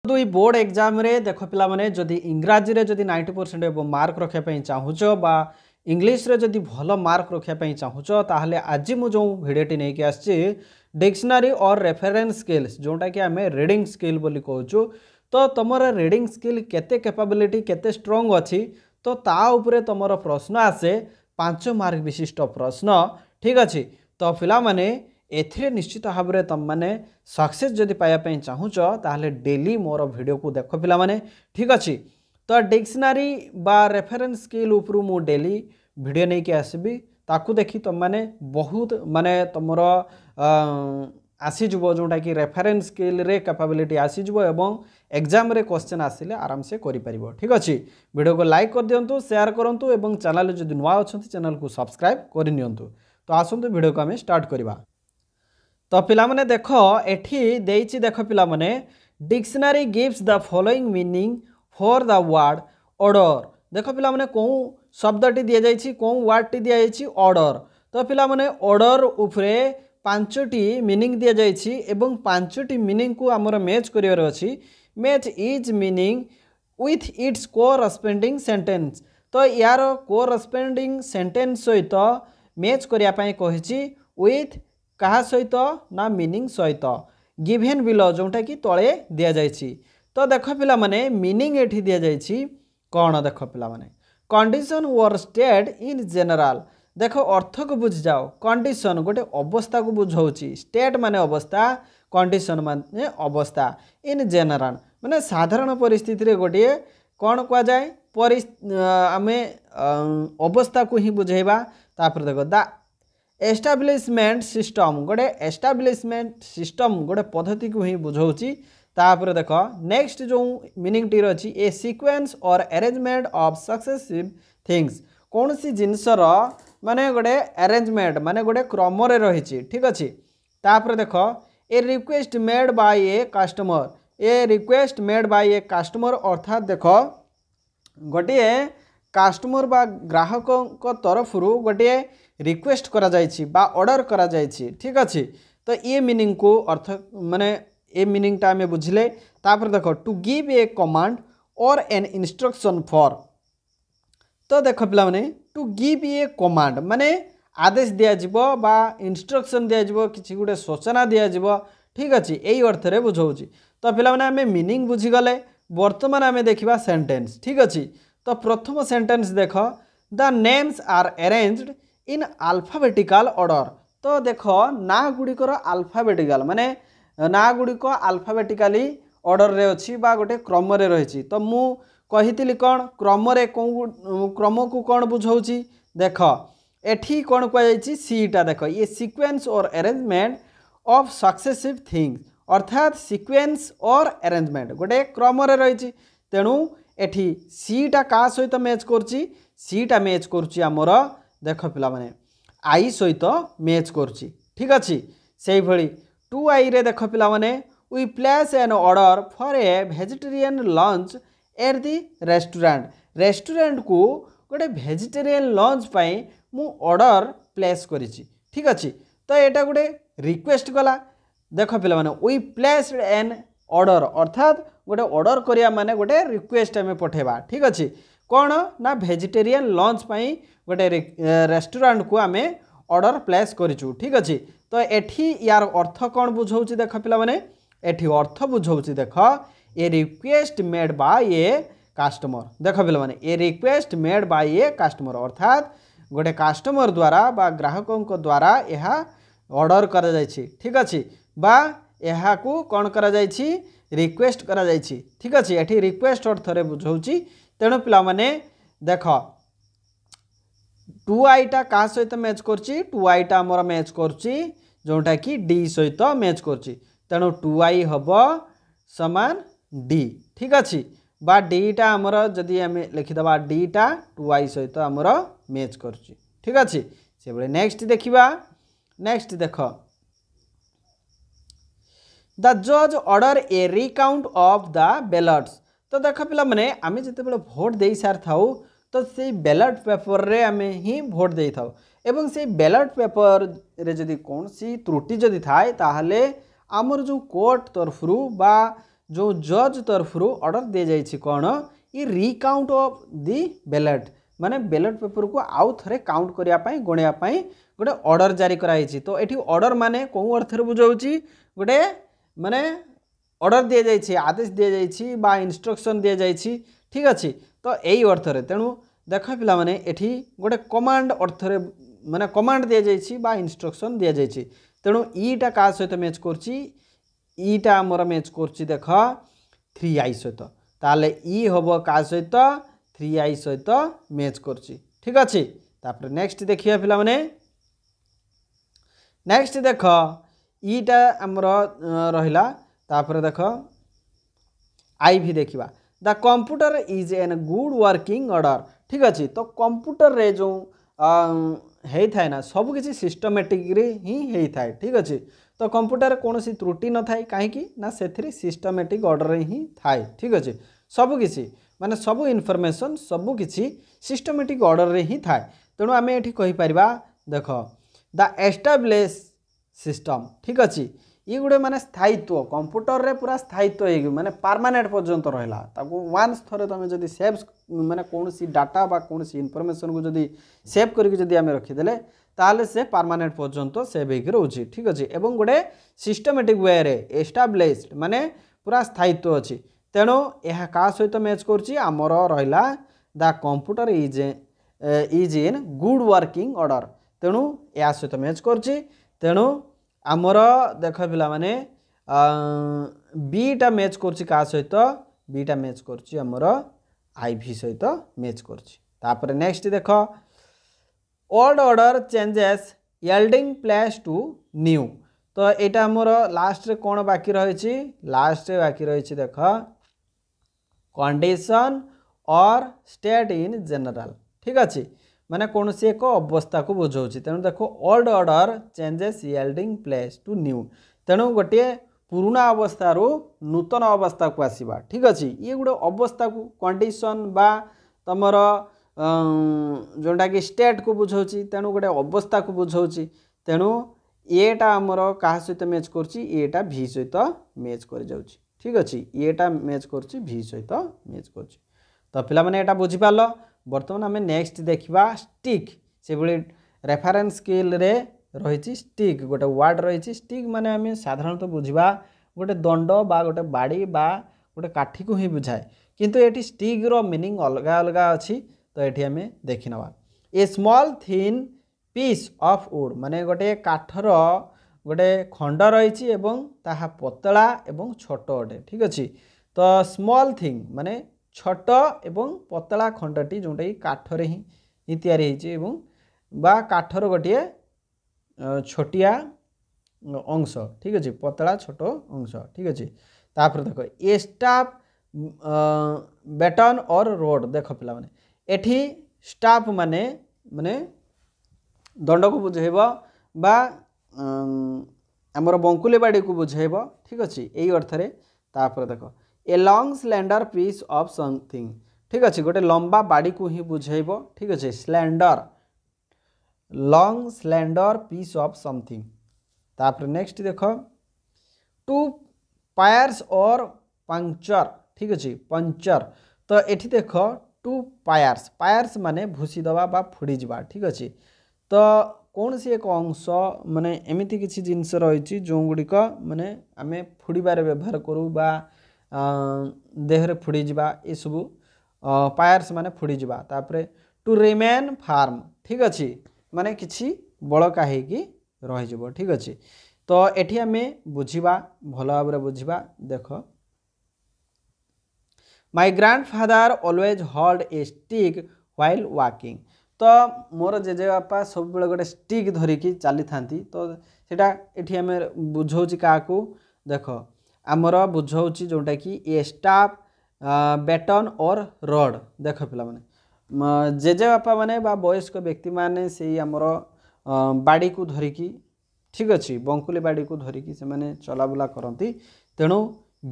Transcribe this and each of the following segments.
दुई board exam रे देख पिला माने जदि इंग्राजी रे जदि 90% एबो मार्क रखिया पई चाहुचो बा इंग्लिश रे जदि भलो मार्क रखिया पई चाहुचो ताहले आज मु जो भिडियोटी नै के आछि डिक्शनरी और रेफरेंस स्किल्स जोटा कि आमे रीडिंग स्किल बोली कहूचु। तो तमर रीडिंग स्किल केते कैपेबिलिटी केते स्ट्रांग अछि तो ता उपरे तमर प्रश्न आसे 5 मार्क विशिष्ट प्रश्न ठीक अछि। तो पिला माने एथिरे निश्चित भाव में तुम मैंने सक्सेस जदि पाइबा चाहूच ताहले डेली मोर वीडियो को देख पिला माने ठीक अच्छी। तो डिक्शनरी बा रेफरेंस स्किल उपरू मु डेली वीडियो नहीं के आसबी ताकू देखी तुम मैंने बहुत माने तुमर आसीजो जोटा कि रेफरेंस स्किल रे कैपेबिलिटी आसीजो एवं एग्जाम रे क्वेश्चन आसिले आराम से करि परिबो ठीक अच्छी। वीडियो को लाइक कर दियंतु शेयर करंतु एवं चैनल जदि नुआ अछंती चैनल को सब्सक्राइब कर नियंतु। तो आसंतु वीडियो को आमे स्टार्ट करबा। तो पिला माने देख एठी देइछि देख पिला माने dictionary gives the following meaning for the word order. देख पिला माने को शब्दटी दिया जाइछि को वर्डटी दिया जाइछि ऑर्डर। तो पिला माने ऑर्डर उपरे 5टी मीनिंग दिया जाइछि एवं 5टी मीनिंग को हमर मैच करियर अछि। Match is meaning with its corresponding sentence. तो यार कोरस्पोंडिंग सेंटेंस सहित मैच करिया पई कहिछि विथ कहा सहित ना मीनिंग सहित गिवेन बिलो जोटा कि तले दिया जाइछि। तो देख पिला माने मीनिंग एठी दिया जाइछि कौन देख पिला माने condition were state in general. देख अर्थ को बुझ जाओ कंडीशन गोटे अवस्था को बुझाउछि स्टेट माने अवस्था कंडीशन माने अवस्था इन जनरल माने साधारण परिस्थिति रे गोटे कौन कह जाए आमे अवस्था को ही बुझेबा। तापर देखो द एस्टाब्लिशमेंट सिस्टम गोटे एस्टाब्लिशमेंट सिस्टम गोटे पद्धति को ही बुझाउछि। तापर देख नेक्स्ट जो मीनिंग टी अछि ए सीक्वेंस और अरेंजमेंट ऑफ सक्सेसिव थिंग्स कौन सी जिनसर माने गोटे अरेंजमेंट माने गोटे क्रम रे रहिछि ठीक अछि। तापर देख a request made by a customer a request made by a customer अर्थात देख गोटे कस्टमर बा ग्राहक तरफ गोटे रिक्वेस्ट करा जाइछि बा ऑर्डर करा जाइछि ठीक अछि। तो ये मीनिंग को अर्थ माने ए मीनिंग टा में बुझले। तापर देखो टू गिव ए कमांड और एन इंस्ट्रक्शन फॉर। तो देख पिला माने टू गिव ए कमांड माने आदेश दिया जिवो बा इंस्ट्रक्शन दिया जिवो किछि गुटे सूचना दिया जिवो ठीक अछि एई अर्थ रे बुझाउछि। तो पिला माने हमें मीनिंग बुझी गले वर्तमान हमें देखिबा सेंटेंस ठीक अछि। तो प्रथम सेंटेंस देख the names are arranged in alphabetical order. तो देख ना गुड़िकर अल्फाबेटिकल माने ना गुड़िक अल्फाबेटिकली ऑर्डर रे अछि बा गोटे क्रम रे रहिछि। तो मु कहितिली कोन क्रम रे क्रम को कोन बुझाउछि देख एठी कोन कह जाइछि सीटा देख ये सीक्वेंस और अरेंजमेंट ऑफ सक्सेसिव थिंग्स अर्थात सीक्वेंस और अरेंजमेंट गोटे क्रम रे रहिछि। तेणु एठी सीटा का सहित मैच करछि सीटा मैच करछि हमर देख पिला माने आई सहित मैच करछि ठीक अछि। सेही भली 2i रे देख पिला माने we place an order for a vegetarian lunch at the restaurant. Restaurant को गोटे वेजिटेरियन लंच पाई मु ऑर्डर प्लेस करिछि ठीक अछि। तो एटा गोटे रिक्वेस्ट गला देख पिला माने वी प्लेस्ड एन ऑर्डर अर्थात गोटे ऑर्डर करिया माने गोटे रिक्वेस्ट हमें पठेबा ठीक अछि। कौन ना वेजिटेरियन लंच पाई गोटे रेस्टोरेंट को आमे ऑर्डर प्लेस करिछु ठीक अछि। तो एठी यार अर्थ कौन बुझाउछि देख पिला माने एठी अर्थ बुझाउछि देख a request made by a customer. देख पिला माने a request made by a customer अर्थात गोटे कस्टमर द्वारा बा ग्राहकों द्वारा यह ऑर्डर करा जाइछि ठीक अछि बा यह को कौन करा जाइछि रिक्वेस्ट करा जाइछि ठीक अछि। एठी रिक्वेस्ट अर्थ रे बुझाउछि। तेणु पिला माने देख 2i टा का सहित मैच करछि 2i टा हमर मैच करछि जोटा कि d सहित मैच करछि। तेणु 2i हबो समान d ठीक अछि बा d टा हमर जदि हम लिखि दबा d टा 2i सहित हमर मैच करछि ठीक अछि। से बळे नेक्स्ट देखिबा नेक्स्ट देख द जज order A recount of the ballets. तो देख पिला माने आमे जते बेले भोट देई सार थाउ तो से बैलेट पेपर रे आमे ही भोट देई थाउ एवं से बैलेट पेपर रे जदि कौन सी त्रुटि जदि थाए ताहले आमर जो कोर्ट तरफरु बा जो जज तरफ ऑर्डर दि जाइए कौन ये रिकाउंट ऑफ दी बैलेट माने बैलेट पेपर को आउ थे काउंट करने गणियापाई गोटे ऑर्डर जारी कराई। तो ये ऑर्डर माने कौ अर्थ बुझाऊँगी गोटे माने ऑर्डर दि जाइए आदेश दि जाइए बा इंस्ट्रक्शन दि जाइए ठीक अच्छे। तो यही अर्थ तेणु देख पिला माने एठी गोटे कमांड अर्थ माने कमांड दि जाइए बा इंस्ट्रक्शन दि जाइए। तेणु ईटा क्या सहित मैच करटा आमर मैच कर देख 3i सहित ताले ई हम क्या सहित 3i सहित मैच कर ठीक अच्छे। तापर नेक्स्ट देखिए पिला माने नेक्स्ट देख ईटा आमर रहिला तापर देख आई भी देखा the computer is an good working order ठीक अच्छे। तो कंप्यूटर रे जो है ना सबकि सिस्टमेटिक ही होता है ठीक अच्छे। तो कंप्यूटर कौन सी त्रुटि न थाए कहीं ना से सिस्टमेटिक ऑर्डर ही थाए ठीक अच्छे। सबकि माने सब इनफॉरमेशन सबकि सिस्टमेटिक ऑर्डर रे ही थाए। तेणु आम ये कहीपर देख द एस्टाब्लिश सिस्टम ठीक अच्छे। ये गुड़े माने स्थायित्व कंप्यूटर रे पूरा स्थायित्व हो माने परमानेंट पर्यंत रहा वन्स थरे तुम जब सेव माने कौन सी डाटा बा कौन सी इनफॉरमेशन को जब सेव करके आम रखीदे ताले से परमानेंट पर्यंत सेव हो रोचे ठीक अच्छे। एवं गोटे सिस्टमेटिक वे रे एस्टाब्लिश्ड माने पूरा स्थायित्व अच्छी। तेणु यह क्या सहित मैच करमर रहा the computer is in good working order तेणु या सहित मैच करेणु आमर देख पिला माने बीटा मैच क्या सहित बीटा मैच करमर आईवी सहित मैच कर। नेक्स्ट देख old order changes yielding place to new. तो यहाँ आमर लास्ट रे कौन बाकी रही लास्ट रे बाकी रही देख कंडीशन और स्टेट इन जनरल ठीक अच्छे माने कौन सी एक अवस्था को बुझाऊँ। तेणु देख old order changes yielding place to new तेणु गोटे पुराना अवस्था नूतन अवस्था को आसवा ठीक अच्छे। ये गोटे अवस्था को कंडीशन बा तमर जोटा कि स्टेट को बुझाऊँ तेणु गोटे अवस्था को बुझाऊँ। तेणु येटा आमर क्या सहित मैच करटा भी सहित मैच कर जाऊँ ठीक अच्छे। येटा मैच कर भी सहित मैच कर। तो पिला माने एटा बुझी पाल। बर्तमान आम नेक्स्ट देखा स्टिक से भाई रेफरेन्स स्केल रे रही स्टिक गोटे वार्ड रही स्टिक माने आम साधारणतः बुझा गोटे दंड बा गोटे बाड़ी बा गोटे काठी को ही बुझाए किंतु ये स्टिक रो मीनिंग अलग अलग अच्छी। तो ये आम देखी नवा a small thin piece of wood माने गोटे काठर गोटे खंड रही एवं ताहा पतला एवं छोट अटे ठीक अच्छे। तो स्मॉल थिंग माने छोट एवं पतला खंडटी जोटा कि काठर ही तैयारी एवं बा काठर गोटे छोटिया अंश ठीक अच्छे पतला छोट अंश ठीक अच्छे। तापर देख ए स्टाफ बेटन और रोड देख पिला माने एठी स्टाफ माने माने दंड को बुझेब बा आमर बंकुले बाड़ी को बुझेब ठीक अच्छे यही अर्थ रे। तापर देख a long slender piece of something ठीक अच्छे गोटे लंबा बाड़ी को ही बुझेब ठीक अच्छे slender long slender piece of something. तापर नेक्स्ट देख टू पायर्स और पंक्चर ठीक अच्छे पंक्चर। तो एठी देख टू पायर्स पायर्स माने भूसी दवा बा फुड़ी जावा ठीक अच्छे। तो कौन सी एक अंश माने एमती किसी जिनस रही जो गुड़िक माने आम फुड़बार व्यवहार करूँ बा देहरे फुड़ी जावा ये सब पायर्स माने फुड़ी जावा। तापर टू रिमेन फार्म ठीक अच्छे माने किसी बड़का होगी रही ठीक अच्छे। तो एठी आम बुझा भल भाव बुझा देख my grandfather always hold a stick while walking. तो मोर जेजेबापा सब बेले गोटे स्टिक धरिकी चली था। तो सेटा एठी आम बुझाऊँ क्या देख आमर बुझाऊँ जोटा कि ए स्टाफ बेटन और रड देख पिला माने जेजेबापा माने बा वयस्क व्यक्ति माने से आमर बाड़ी को धरिकी ठीक अच्छे बंकुली बाड़ी को धरिकी से माने चलाबुला करती। तेणु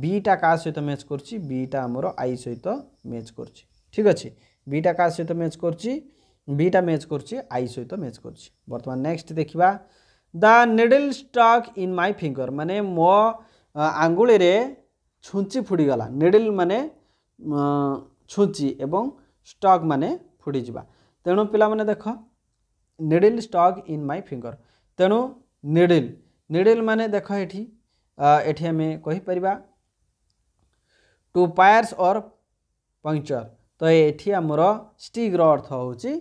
बीटा क्या सहित मैच कर बीटा आमर आई सहित मैच कर ठीक अच्छे बीटा क्या सहित मैच कर बीटा मैच कर आई सहित मैच कर। बर्तमान नेक्स्ट देखा the needle stuck in my finger माने मो आंगुली रे छुंची फुड़ीगला निडल माने छुंची एवं स्टक माने फुड़ी जावा तेणु पिला माने देख needle stuck in my finger तेणु निडल निडल माने देख एठी एठी हमें कहि परिबा टू पायर्स और पंक्चर तो एठी हमर स्टिक रो अर्थ होची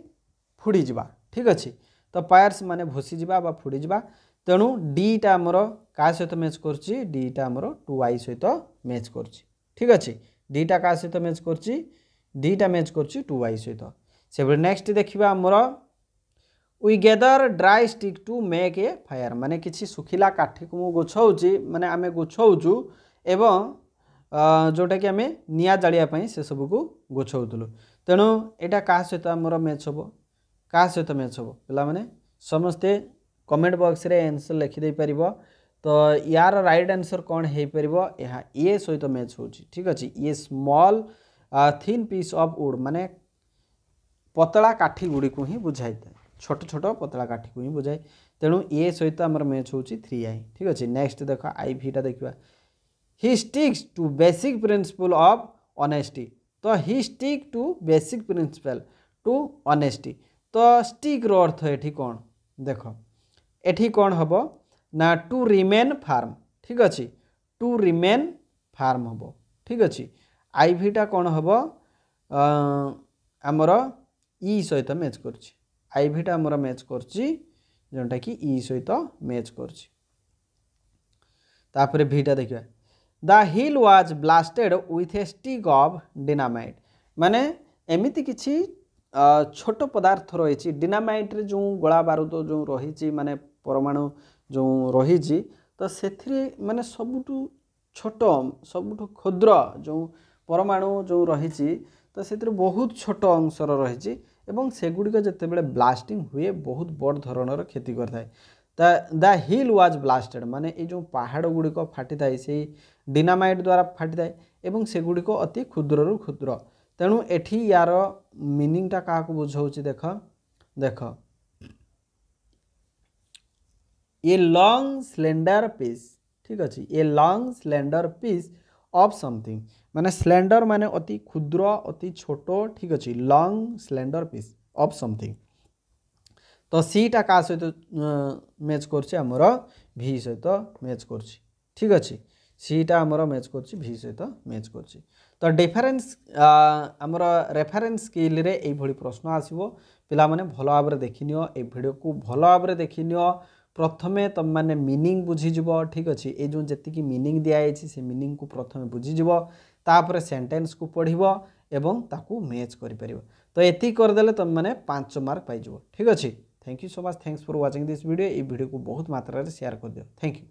फुड़ी जावा ठीक अछि तो पायर्स माने भोसी जावा बा फुड़ी जावा तेणु डी टा हमर का सहित मैच करछि डी टा हमर 2i सहित मैच करछि ठीक अछि डी टा का सहित मैच करछि डी टा मैच करछि 2i सहित से नेक्स्ट देखिबा हमर we gather dry stick to make a fire माने किछि सुखिला काठी को गुछौछि माने आमे गुछौछु एवं जोटा कि आमे निया जालिया पई से सब को गुछौतलु तेणु एटा का सहित हमर मैच होबो का सहित मैच होबो पिला माने समस्ते कमेंट बॉक्स रे आंसर लिखि दे परिबो तो यार राइट आंसर कौन है परिबो यहा ए सहित मैच होछि ठीक अछि ये small thin piece of wood माने पतला काठी गुडी को ही बुझाई था छोट छोट पतला काठी को ही बुझाई तेणु ए सहित हमर मैच होछि 3i ठीक अछि नेक्स्ट देखो आई भीटा देखिबा he sticks to basic principle of honesty तो he stick to basic principle to honesty तो स्टिक रो अर्थ एठी कोन देखो एठी कौन हम ना टू रिमेन फार्म ठीक अच्छे टू रिमेन फार्म हम ठीक अच्छे आई भीटा कौन हम आमर ई सहित मैच करछि आई भीटा आमर मैच करछि जोटा कि ई सहित मैच करछि तापर भीटा देखिबा the hill was blasted with A stick of dynamite माने एमिति किछि छोट पदार्थ रही डिनामाइट रे जो गोला बारूद जो रही माने परमाणु जो रही तो से माने सबुठु छोट सबुठु क्षुद्र जो परमाणु जो रही तो से बहुत छोट अंशर रही एवं सेगुड़िक जितेबाला ब्लास्टिंग हुए बहुत बड़ धरणर क्षति करता द हिल वाज ब्लास्टेड माने ये जो पहाड़ गुड़िक फाटी थाए से डिनामाइट द्वारा फाटी थाए एवं सेगुड़िक अति क्षुद्र क्षुद्र तेणु एठी यार मीनिंगटा क्या बुझाऊँ देख देख ए लॉन्ग स्लेंडर पीस ठीक अच्छे a long slender piece of something माने स्लेंडर माने अति क्षुद्र अति छोट ठीक अच्छे long slender piece of something तो सीटा का सहित मैच करछि हमर भी सहित मैच करछि ठीक अच्छे सीटा हमर मैच करछि भी सहित मैच करछि तो डिफरेंस हमर रेफरेंस स्किल रे एई भली प्रश्न आसीबो पिला माने भलो भाबरे देखिनियो ए वीडियो को भलो भाबरे देखिनियो प्रथमे तुम माने मीनिंग बुझीजिबो ठीक अच्छे ये जो जति मीनिंग दिया से मीनिंग को प्रथमे बुझीजिबो तापर सेंटेंस को पढ़िबो एवं ताकू मैच करि परिबो तो एति कर देले तुम माने 5 मार्क पाइजिबो ठीक अच्छे thank you so much thanks for watching this video ये वीडियो को बहुत मात्रा रे शेयर कर दियो थैंक यू।